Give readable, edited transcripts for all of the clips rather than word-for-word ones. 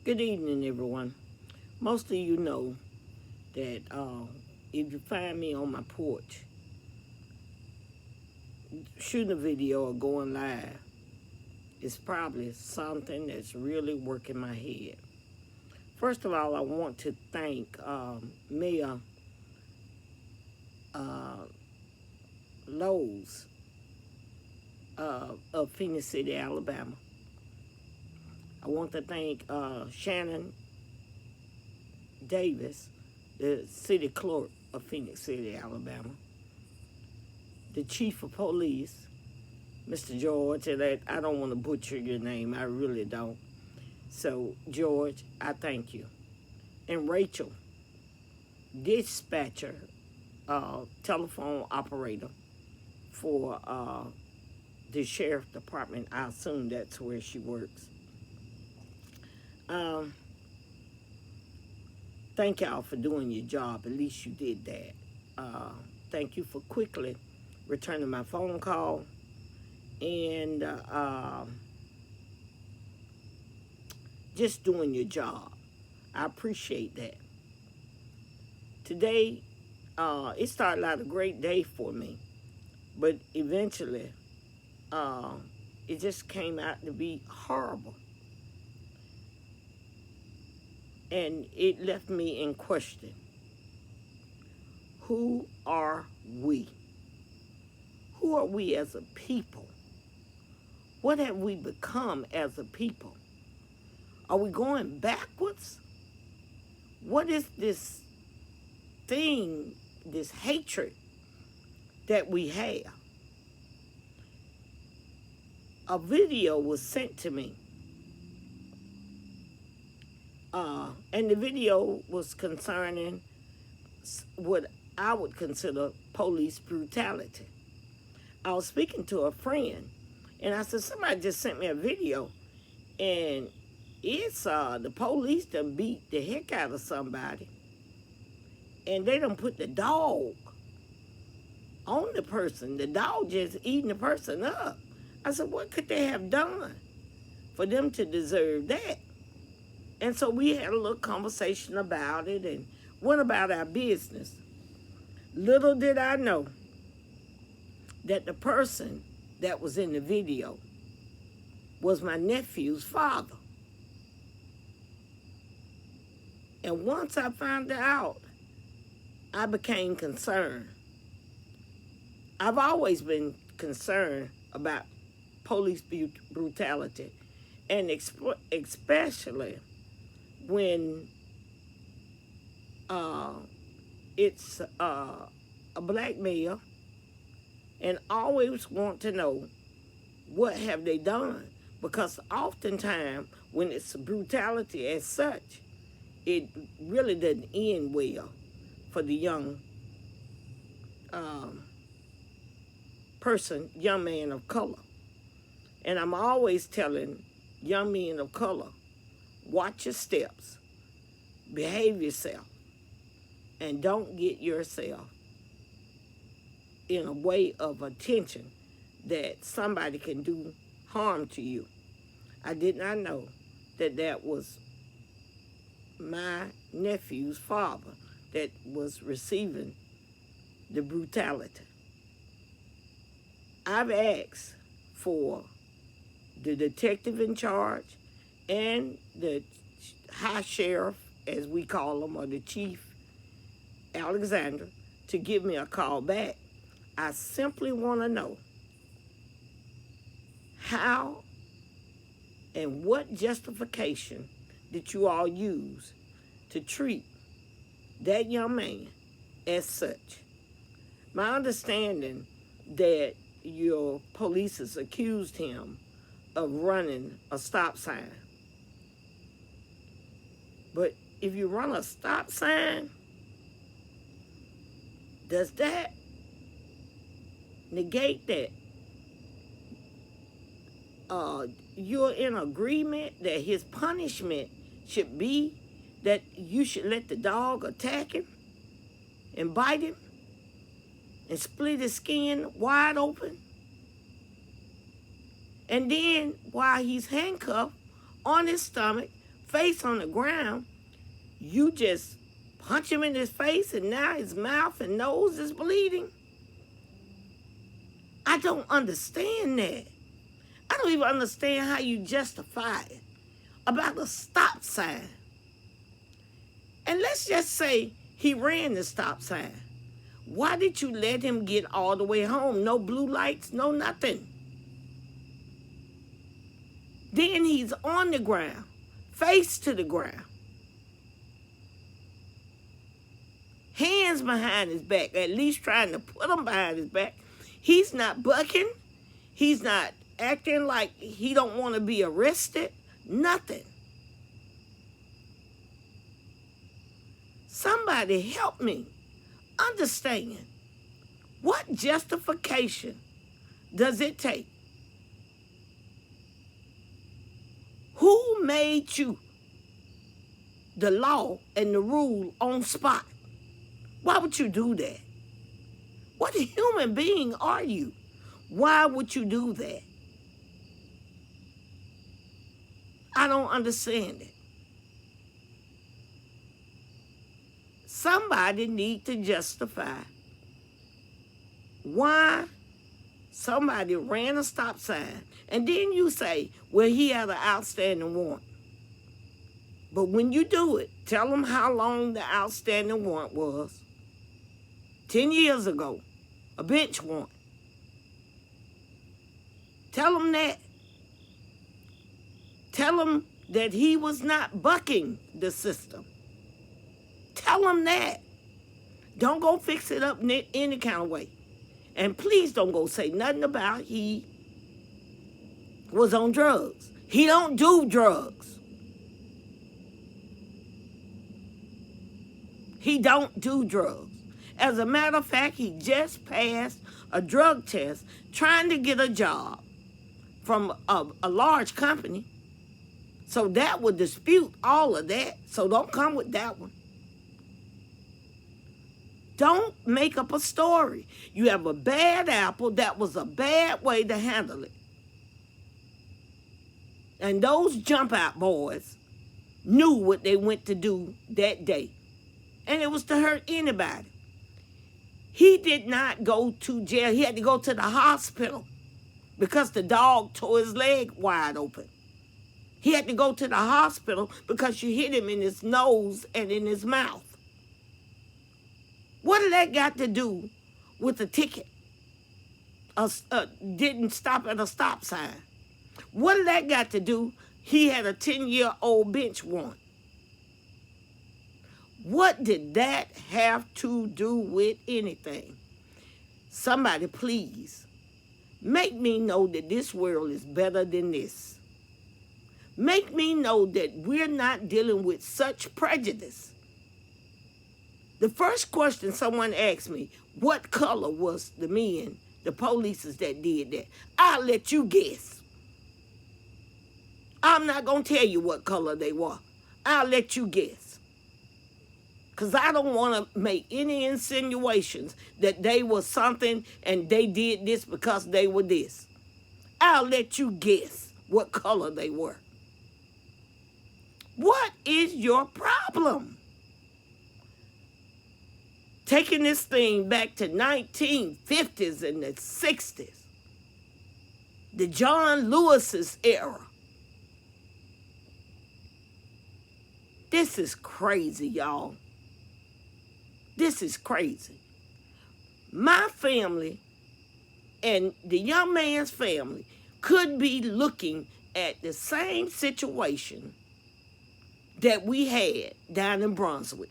Good evening, everyone. Most of you know that if you find me on my porch shooting a video or going live, it's probably something that's really working my head. First of all, I want to thank Mayor uh, Lowe's of Phoenix City, Alabama. I want to thank Shannon Davis, the city clerk of Phoenix City, Alabama, the chief of police, Mr. George, and I don't want to butcher your name, I really don't. So, George, I thank you. And Rachel, dispatcher, telephone operator for the sheriff department. I assume that's where she works. Um, Thank y'all for doing your job. At least you did that. Thank you for quickly returning my phone call and just doing your job. I appreciate that. Today, it started out a great day for me, but eventually, it just came out to be horrible. And it left me in question. Who are we? Who are we as a people? What have we become as a people? Are we going backwards? What is this thing, this hatred that we have? A video was sent to me. And the video was concerning what I would consider police brutality. I was speaking to a friend, and I said, somebody just sent me a video, and it's the police done beat the heck out of somebody, and they done put the dog on the person. The dog just eating the person up. I said, what could they have done for them to deserve that? And so we had a little conversation about it and went about our business. Little did I know that the person that was in the video was my nephew's father. And once I found out, I became concerned. I've always been concerned about police brutality, and especially when it's a black male, and always want to know what have they done, because oftentimes when it's brutality as such, it really doesn't end well for the young person, young man of color. And I'm always telling young men of color, watch your steps, behave yourself, and don't get yourself in a way of attention that somebody can do harm to you. I did not know that that was my nephew's father that was receiving the brutality. I've asked for the detective in charge and the high sheriff, as we call him, or the chief, Alexander, to give me a call back. I simply want to know how and what justification did you all use to treat that young man as such. My understanding that your police has accused him of running a stop sign. But if you run a stop sign, does that negate that you're in agreement that his punishment should be that you should let the dog attack him and bite him and split his skin wide open? And then while he's handcuffed on his stomach face on the ground, you just punch him in his face and now his mouth and nose is bleeding? I don't understand that. I don't even understand how you justify it about a stop sign. And let's just say he ran the stop sign. Why did you let him get all the way home? No blue lights, no nothing. Then he's on the ground, face to the ground. Hands behind his back, at least trying to put him behind his back. He's not bucking. He's not acting like he don't want to be arrested. Nothing. Somebody help me understand, what justification does it take? Who made you the law and the rule on spot? Why would you do that? What human being are you? Why would you do that? I don't understand it. Somebody need to justify why somebody ran a stop sign, and then you say, well, he had an outstanding warrant. But when you do it, tell them how long the outstanding warrant was. 10 years ago, a bench warrant. Tell them that. Tell them that he was not bucking the system. Tell them that. Don't go fix it up any kind of way. And please don't go say nothing about he was on drugs. He don't do drugs. He don't do drugs. As a matter of fact, he just passed a drug test trying to get a job from a large company. So that would dispute all of that. So don't come with that one. Don't make up a story. You have a bad apple. That was a bad way to handle it. And those jump out boys knew what they went to do that day. And it was to hurt anybody. He did not go to jail. He had to go to the hospital because the dog tore his leg wide open. He had to go to the hospital because you hit him in his nose and in his mouth. What did that got to do with a ticket? Didn't stop at a stop sign. What did that got to do? He had a 10-year-old bench warrant. What did that have to do with anything? Somebody please make me know that this world is better than this. Make me know that we're not dealing with such prejudice. The first question someone asked me, what color was the men, the police that did that? I'll let you guess. I'm not going to tell you what color they were. I'll let you guess. Because I don't want to make any insinuations that they were something and they did this because they were this. I'll let you guess what color they were. What is your problem? Taking this thing back to 1950s and the 60s, the John Lewis's era. This is crazy, y'all. This is crazy. My family and the young man's family could be looking at the same situation that we had down in Brunswick.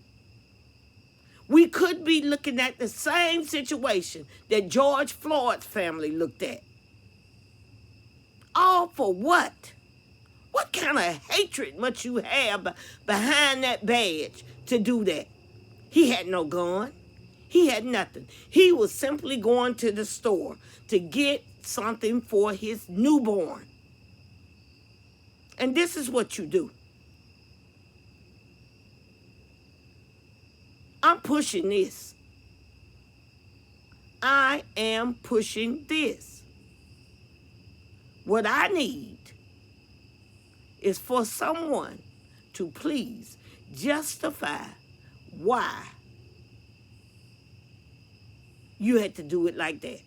We could be looking at the same situation that George Floyd's family looked at. All for what? What kind of hatred must you have behind that badge to do that? He had no gun. He had nothing. He was simply going to the store to get something for his newborn. And this is what you do. I'm pushing this. I am pushing this. What I need is for someone to please justify why you had to do it like that.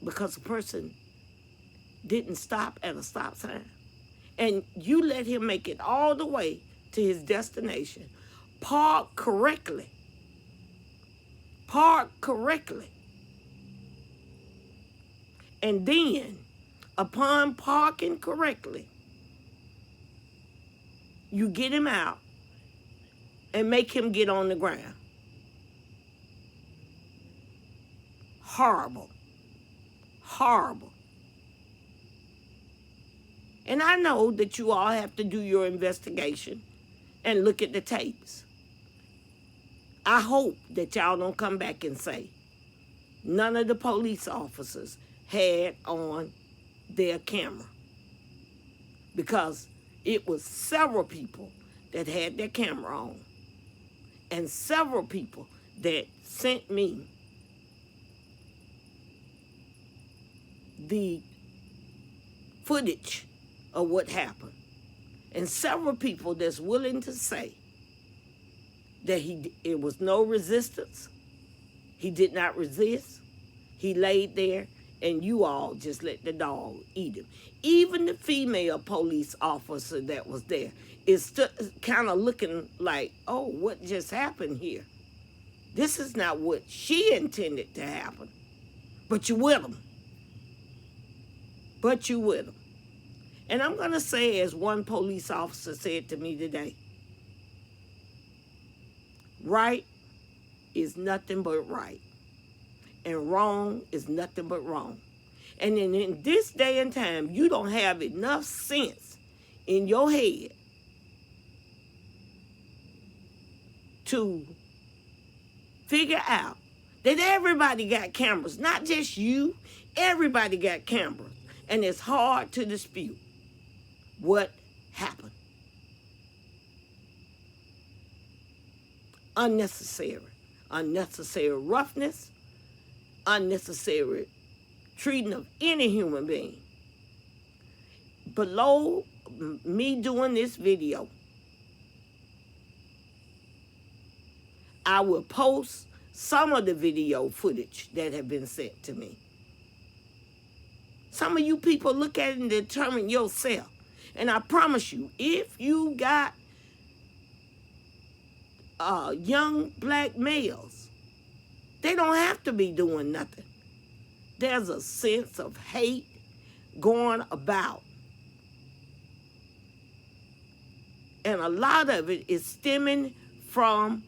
Because a person didn't stop at a stop sign. And you let him make it all the way to his destination. Park correctly. Park correctly. And then, upon parking correctly, you get him out and make him get on the ground. Horrible. Horrible. And I know that you all have to do your investigation and look at the tapes. I hope that y'all don't come back and say none of the police officers had on their camera, because it was several people that had their camera on, and several people that sent me the footage of what happened, and several people that's willing to say that it was no resistance. He did not resist. He laid there, and you all just let the dog eat him. Even the female police officer that was there is kind of looking like, oh, what just happened here? This is not what she intended to happen. But you with him. But you with him. And I'm going to say, as one police officer said to me today, right is nothing but right, and wrong is nothing but wrong. And in this day and time, you don't have enough sense in your head to figure out that everybody got cameras, not just you, everybody got cameras. And it's hard to dispute what happened. Unnecessary roughness, unnecessary treating of any human being. Below me doing this video, I will post some of the video footage that have been sent to me. Some of you people look at it and determine yourself. And I promise you, if you got young black males, they don't have to be doing nothing. There's a sense of hate going about. And a lot of it is stemming from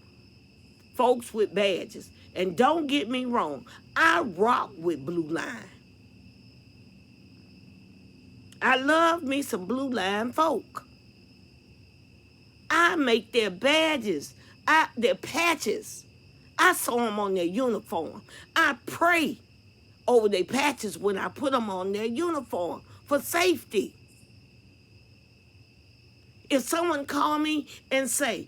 folks with badges. And don't get me wrong, I rock with Blue Line. I love me some Blue Line folk. I make their badges, their patches. I sew them on their uniform. I pray over their patches when I put them on their uniform for safety. If someone call me and say,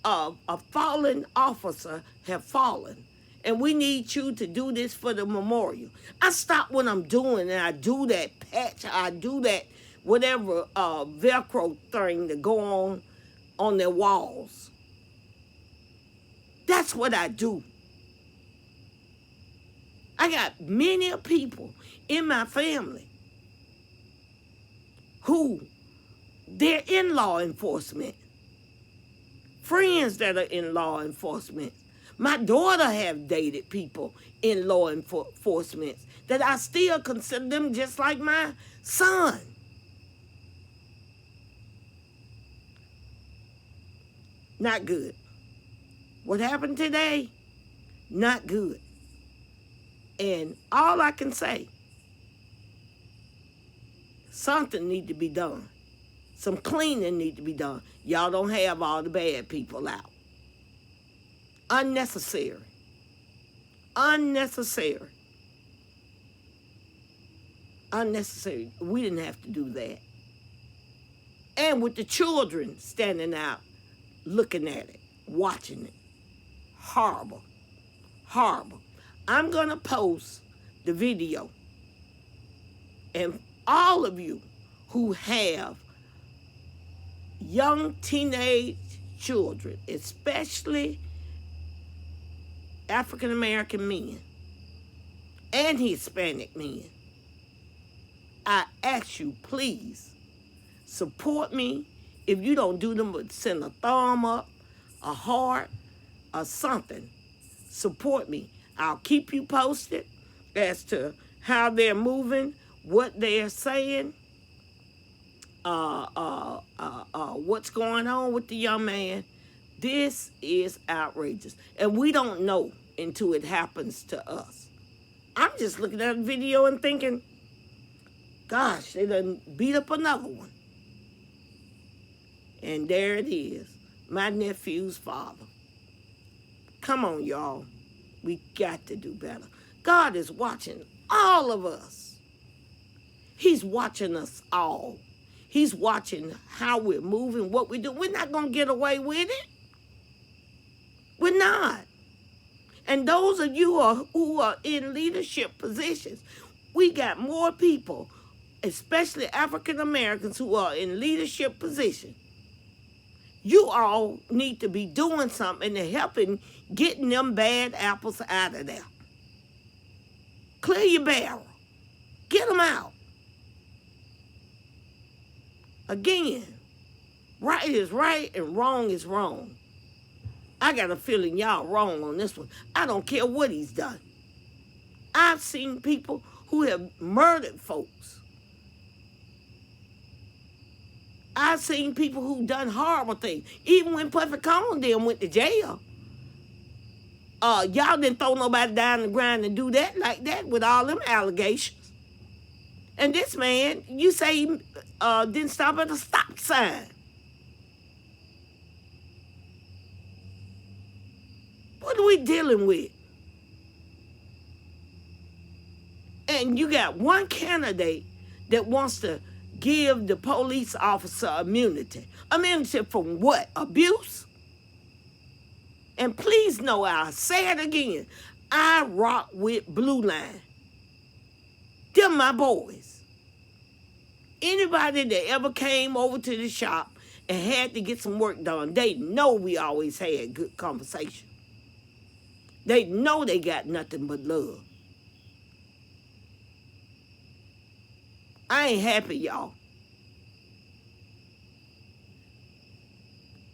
a fallen officer have fallen, and we need you to do this for the memorial, I stop what I'm doing and I do that patch, I do that whatever Velcro thing to go on their walls. That's what I do. I got many people in my family who they're in law enforcement, friends that are in law enforcement. My daughter have dated people in law enforcement that I still consider them just like my son. Not good. What happened today? Not good. And all I can say, something need to be done. Some cleaning need to be done. Y'all don't have all the bad people out. Unnecessary. Unnecessary. Unnecessary. We didn't have to do that. And with the children standing out, looking at it, watching it. Horrible. Horrible. I'm going to post the video. And all of you who have young teenage children, especially African American men and Hispanic men, I ask you, please support me. If you don't do them, but send a thumb up, a heart, or something. Support me. I'll keep you posted as to how they're moving, what they're saying, what's going on with the young man. This is outrageous. And we don't know until it happens to us. I'm just looking at a video and thinking, gosh, they done beat up another one. And there it is, my nephew's father. Come on, y'all. We got to do better. God is watching all of us. He's watching us all. He's watching how we're moving, what we do. We're not going to get away with it. We're not. And those of you who are in leadership positions, we got more people, especially African Americans, who are in leadership positions. You all need to be doing something to helping getting them bad apples out of there. Clear your barrel. Get them out. Again, right is right and wrong is wrong. I got a feeling y'all wrong on this one. I don't care what he's done. I've seen people who have murdered folks. I've seen people who done horrible things. Even when Puffy Condon went to jail. Y'all didn't throw nobody down the ground and do that like that with all them allegations. And this man, you say he didn't stop at a stop sign. What are we dealing with? And you got one candidate that wants to give the police officer immunity. Immunity from what? Abuse? And please know, I'll say it again, I rock with Blue Line. They're my boys. Anybody that ever came over to the shop and had to get some work done, they know we always had good conversation. They know they got nothing but love. I ain't happy, y'all.